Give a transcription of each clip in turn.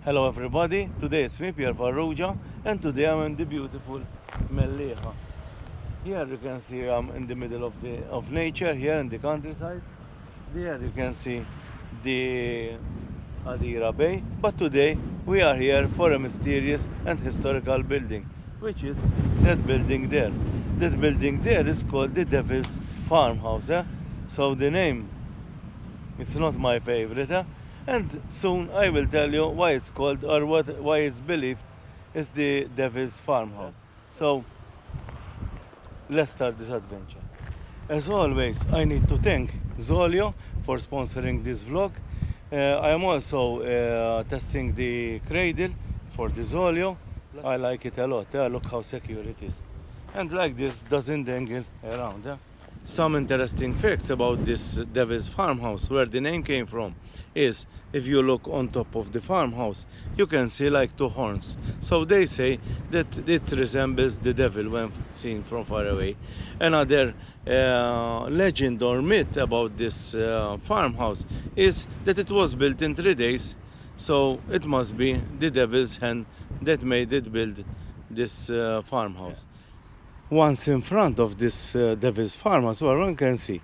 Hello everybody, today it's me, Pierre Farrugia, and today I'm in the beautiful Mellieha. Here you can see I'm in the middle of nature, here in the countryside. There you can see the Adira Bay, but today we are here for a mysterious and historical building, which is that building there. That building there is called the Devils Farmhouse. So the name, it's not my favorite. And soon I will tell you why it's called or why it's believed is the Devils Farmhouse. So let's start this adventure. As always, I need to thank Zolio for sponsoring this vlog. I am also testing the cradle for the Zolio. I like it a lot. Look how secure it is. And like this, doesn't dangle around. Some interesting facts about this Devil's Farmhouse, where the name came from, is if you look on top of the farmhouse, you can see like two horns. So they say that it resembles the devil when seen from far away. Another legend or myth about this farmhouse is that it was built in 3 days. So it must be the devil's hand that made it build this farmhouse. Once in front of this Devil's Farmhouse, where one can see,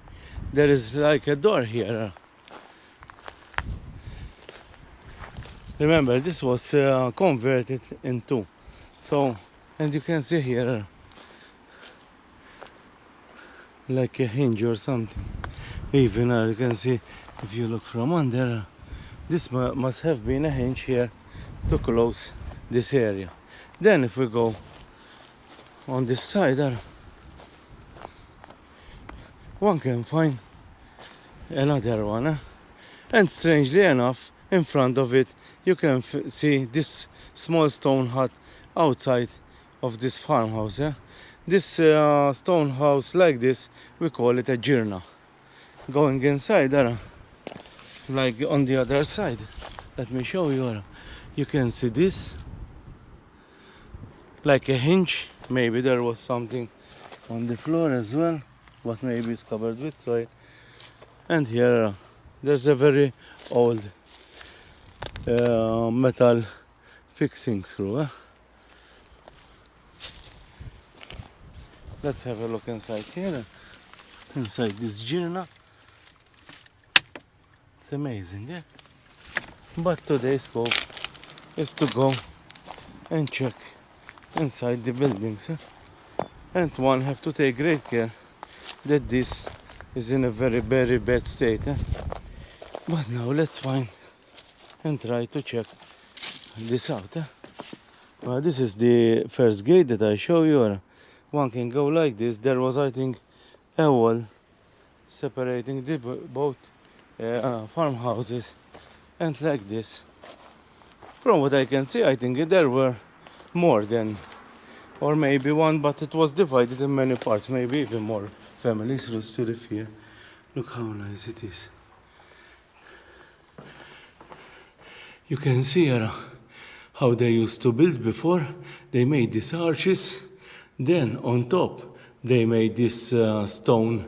there is like a door here. Remember, this was converted into. So, and you can see here, like a hinge or something. Even you can see, if you look from under, this must have been a hinge here to close this area. Then if we go on this side, one can find another one. And strangely enough, in front of it, you can see this small stone hut outside of this farmhouse. This stone house like this, we call it a girna. Going inside, like on the other side, let me show you. You can see this, like a hinge. Maybe there was something on the floor as well, but maybe it's covered with soil. And here there's a very old metal fixing screw. Let's have a look inside here. Inside this girna. It's amazing, yeah? But today's scope is to go and check inside the buildings, and one have to take great care that this is in a very bad state. But now let's find and try to check this out. Well, this is the first gate that I show you. One can go like this. There was, I think, a wall separating the both farmhouses, and like this. From what I can see, I think there were more than, or maybe one, but it was divided in many parts, maybe even more families used to live here. Look how nice it is. You can see here how they used to build before. They made these arches, then on top they made these stone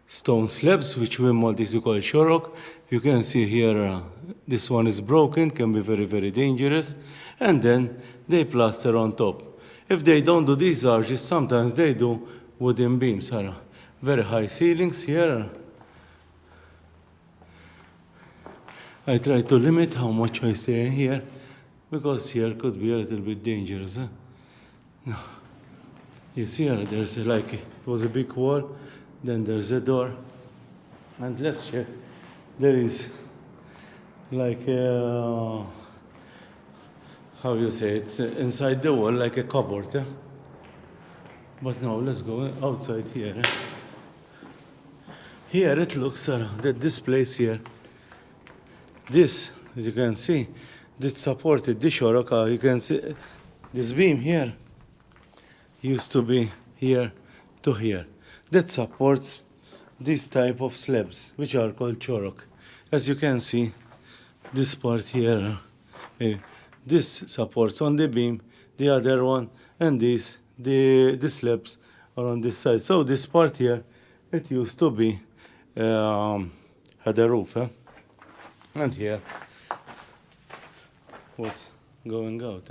slabs, which we Maltese call shorok. You can see here this one is broken, can be very dangerous, and then they plaster on top. If they don't do these arches, sometimes they do wooden beams. Very high ceilings here. I try to limit how much I stay in here, because here could be a little bit dangerous. No. You see there's like, it was a big wall, then there's a door, and let's check. There is like a, how you say, it's inside the wall like a cupboard. But now let's go outside here. Here it looks that this place here, this, as you can see, this supported the shorok. You can see this beam here used to be here to here. That supports this type of slabs, which are called shorok. As you can see, this part here, this supports on the beam, the other one, and this, the slabs are on this side. So this part here, it used to be had a roof, and here was going out.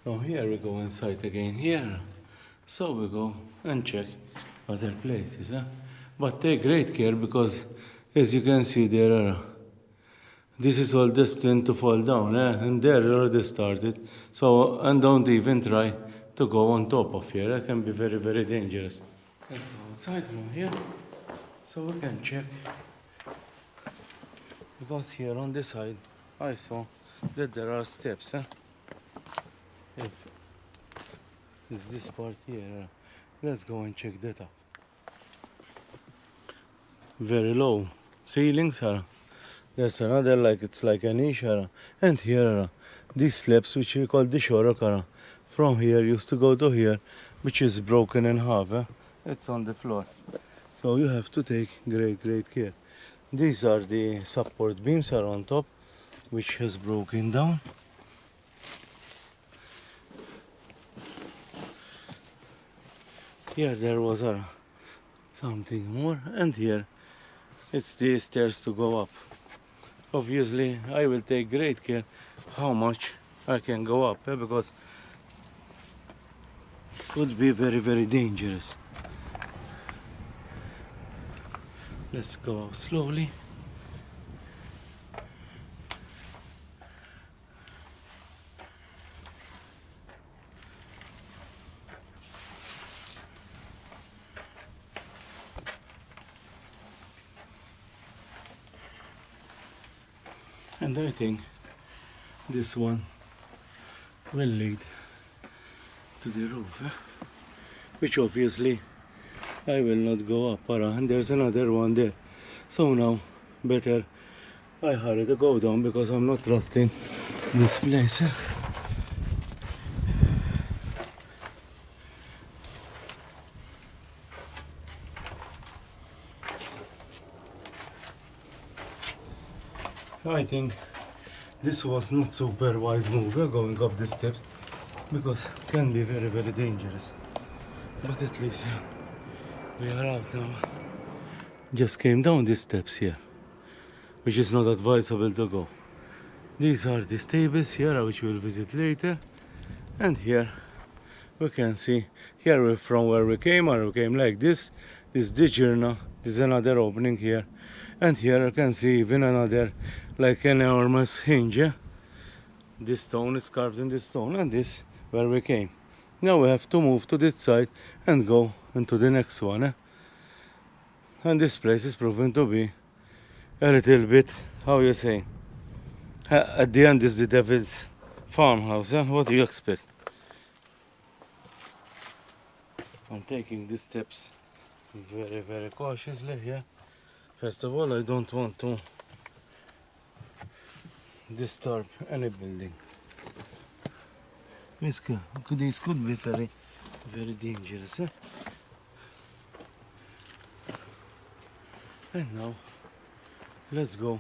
Now here we go inside again here. So we go and check other places. But take great care because as you can see there, this is all destined to fall down, and there it already started. So, and don't even try to go on top of here. It can be very, very dangerous. Let's go outside from here so we can check. Because here on this side, I saw that there are steps. If it's this part here, let's go and check that out. Very low ceilings. There's another, like it's like a niche. And here, these slabs, which we call the shore, from here used to go to here, which is broken in half. It's on the floor. So you have to take great, great care. These are the support beams are on top, which has broken down. Here there was something more, and here it's the stairs to go up. Obviously, I will take great care how much I can go up, because it would be very, very dangerous. Let's go up slowly. And I think this one will lead to the roof, which obviously I will not go up, and there's another one there. So now better I hurry to go down because I'm not trusting this place. I think this was not super wise move, going up the steps, because it can be very, very dangerous. But at least we are out now. Just came down these steps here, which is not advisable to go. These are the stables here, which we'll visit later. And here we can see, here from where we came like this. This is the journey. There's another opening here. And here you can see even another, like an enormous hinge. This stone is carved in this stone, and this where we came. Now we have to move to this side and go into the next one. And this place is proven to be a little bit, how you say, at the end is the Devils Farmhouse. What do you expect? I'm taking these steps very, very cautiously here. First of all, I don't want to disturb any building. These could be very, very dangerous. And now, let's go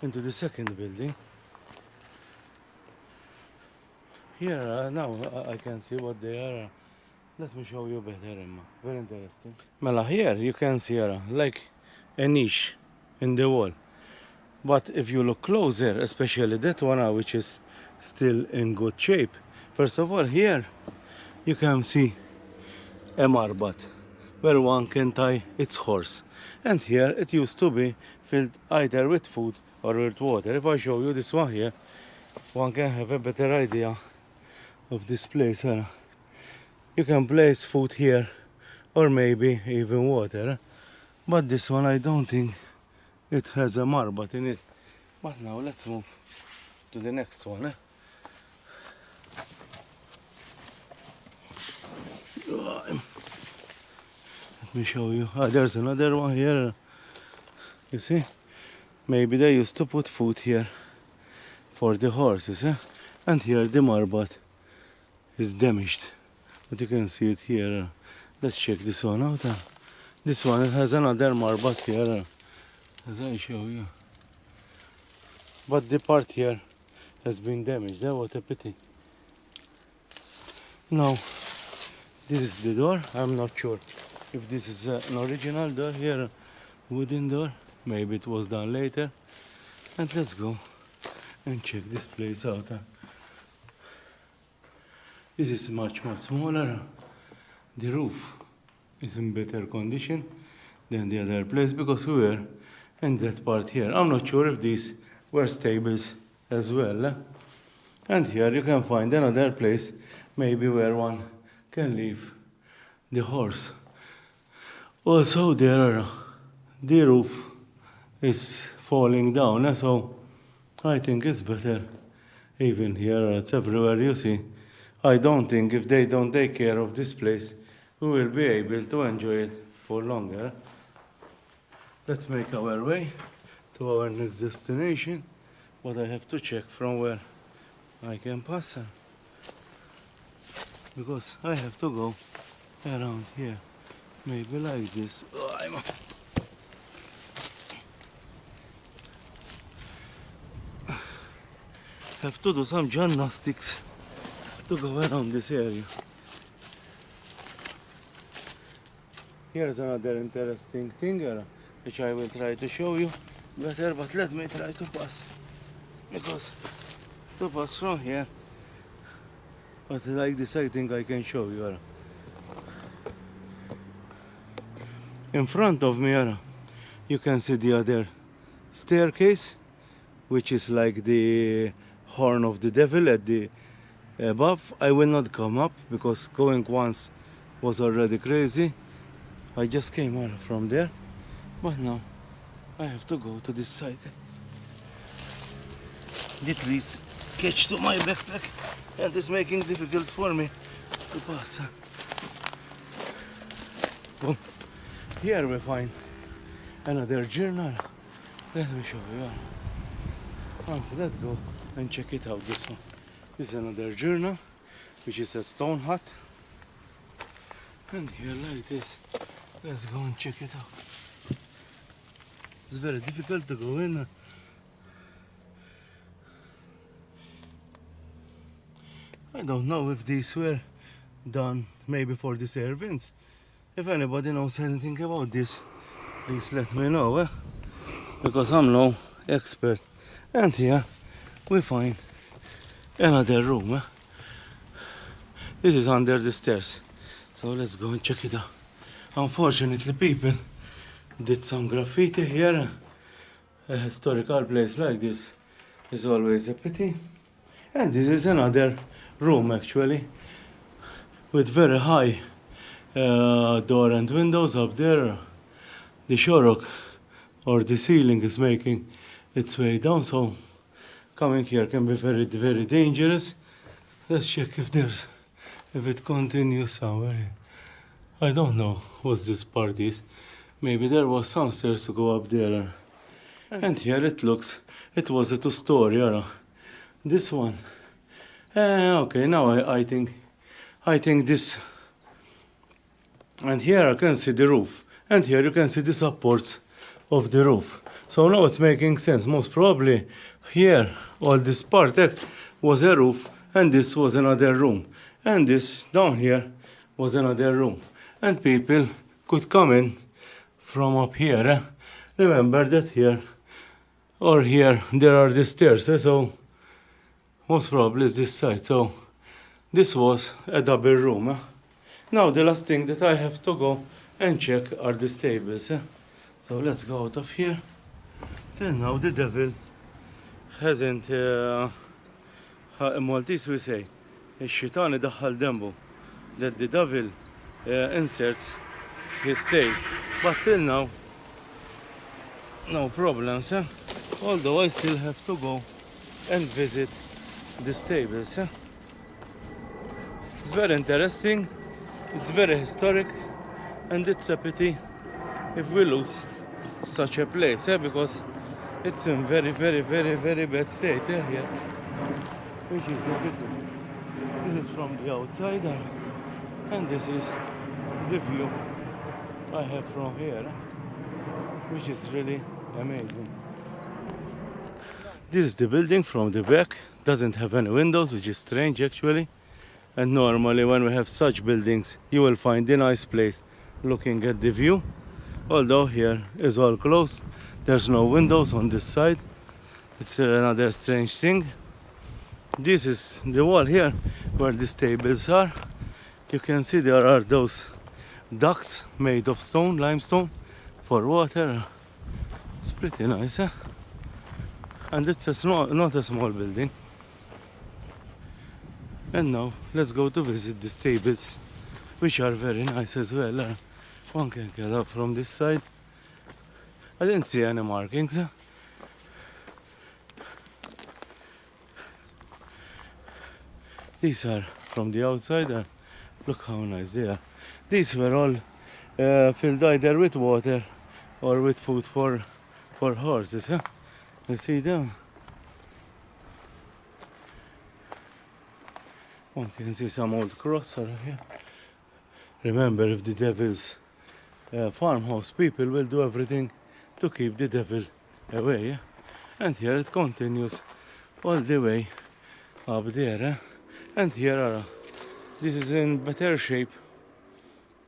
into the second building. Here, now I can see what they are. Let me show you better, Emma. Very interesting. Well, here you can see like a niche in the wall. But if you look closer, especially that one, which is still in good shape, first of all, here you can see a marbat where one can tie its horse. And here it used to be filled either with food or with water. If I show you this one here, one can have a better idea of this place. You can place food here or maybe even water. But this one, I don't think it has a marbat in it. But now let's move to the next one. Let me show you. There's another one here. You see? Maybe they used to put food here for the horses. And here the marbat is damaged. But you can see it here. Let's check this one out. This one has another marbat here, as I show you. But the part here has been damaged. What a pity. Now, this is the door. I'm not sure if this is an original door here, wooden door. Maybe it was done later. And let's go and check this place out. This is much smaller. The roof is in better condition than the other place because we were in that part here. I'm not sure if these were stables as well. And here you can find another place, maybe where one can leave the horse. Also there, the roof is falling down, so I think it's better. Even here, it's everywhere you see. I don't think if they don't take care of this place, we will be able to enjoy it for longer. Let's make our way to our next destination, but I have to check from where I can pass her, because I have to go around here, maybe like this. Have to do some gymnastics to go around this area. Here's another interesting thing which I will try to show you better, but let me try to pass, because to pass from here, but like this I think I can show you. In front of me, you can see the other staircase, which is like the horn of the devil at the above. I will not come up because going once was already crazy. I just came out from there, but now I have to go to this side. The trees catch to my backpack and it's making difficult for me to pass. Boom. Here we find another journal. Let me show you. Let's go and check it out. This one. This is another journal, which is a stone hut. And here like this. Let's go and check it out. It's very difficult to go in. I don't know if these were done maybe for the servants. If anybody knows anything about this, please let me know, because I'm no expert. And here we find another room. This is under the stairs, so let's go and check it out. Unfortunately, people did some graffiti here. A historical place like this is always a pity. And this is another room actually, with very high door and windows up there. The shorok or the ceiling is making its way down, so coming here can be very, very dangerous. Let's check if it continues somewhere. I don't know what this part is. Maybe there was some stairs to go up there. And here it looks, it was a two-story. This one. Okay, now I think this. And here I can see the roof. And here you can see the supports of the roof. So now it's making sense. Most probably here, all this part was a roof, and this was another room. And this down here was another room. And people could come in from up here. Remember that here, or here, there are the stairs. So most probably it's this side. So this was a double room. Now the last thing that I have to go and check are the stables. So let's go out of here. Till now the devil hasn't, Maltese we say, Xitan idaħħal dembu, that the devil inserts his tail. But till now, no problems. Although I still have to go and visit the stables. It's very interesting, it's very historic, and it's a pity if we lose such a place, because it's in very, very, very, very bad state here, which is a pity. This is from the outside, and this is the view I have from here, which is really amazing. This is the building from the back. Doesn't have any windows, which is strange actually. And normally when we have such buildings, you will find a nice place looking at the view. Although here is all closed, there's no windows on this side. It's another strange thing. This is the wall here where the stables are. You can see there are those ducts made of stone, limestone, for water. It's pretty nice, eh? And it's not a small building. And now let's go to visit the stables, which are very nice as well. One can get up from this side. I didn't see any markings. These are from the outside. Look how nice they are. These were all filled either with water or with food for horses. Huh? You see them? One can see some old cross here. Remember, if the Devils Farmhouse people will do everything to keep the devil away. Yeah? And here it continues all the way up there. And here this is in better shape,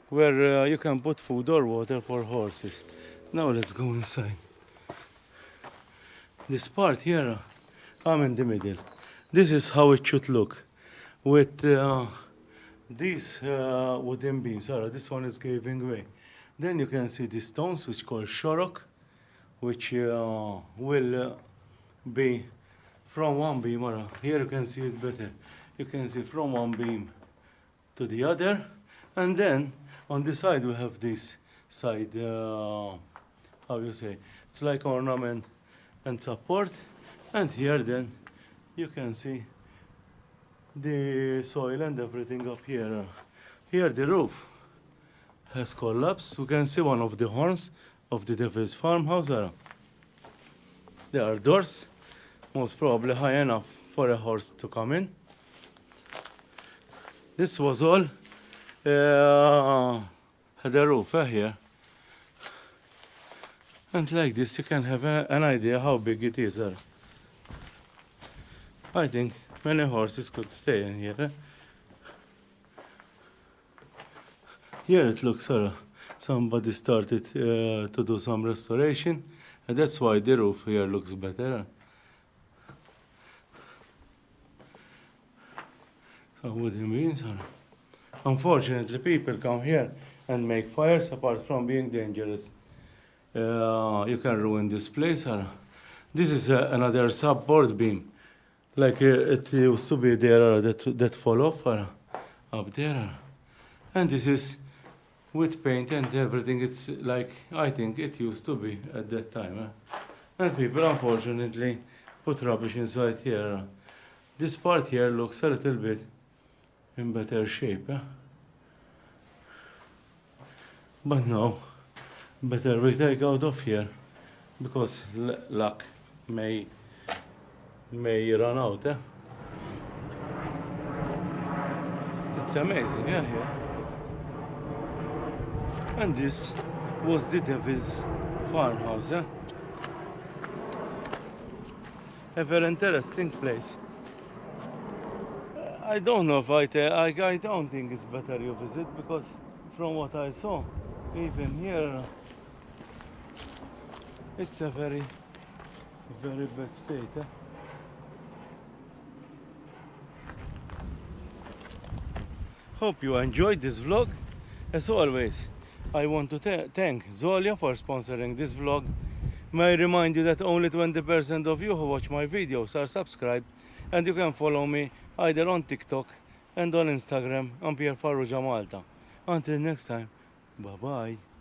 where you can put food or water for horses. Now let's go inside. This part here, I'm in the middle. This is how it should look, with these wooden beams. This one is giving way. Then you can see the stones, which called shorok, which will be from one beam. Here you can see it better. You can see from one beam to the other, and then on the side we have this side, how you say, it's like ornament and support. And here then you can see the soil and everything up here. Here the roof has collapsed. You can see one of the horns of the Devils Farmhouse. There are doors, most probably high enough for a horse to come in. This was all had a roof here. And like this you can have an idea how big it is. I think many horses could stay in here. Here it looks somebody started to do some restoration, and that's why the roof here looks better. So wooden beams. Unfortunately, people come here and make fires. Apart from being dangerous, you can ruin this place. This is another subboard beam, like it used to be there, that fall off up there. And this is with paint and everything. It's like, I think it used to be at that time. And people unfortunately put rubbish inside here. This part here looks a little bit in better shape. But no, better we take out of here, because luck may run out. It's amazing, yeah, here. And this was the Devils Farmhouse. A very interesting place. I don't know if I don't think it's better you visit, because from what I saw, even here, it's a very, very bad state. Hope you enjoyed this vlog. As always, I want to thank Zolja for sponsoring this vlog. May I remind you that only 20% of you who watch my videos are subscribed, and you can follow me either on TikTok and on Instagram, on Pierre Farrugia Malta. Until next time, bye bye.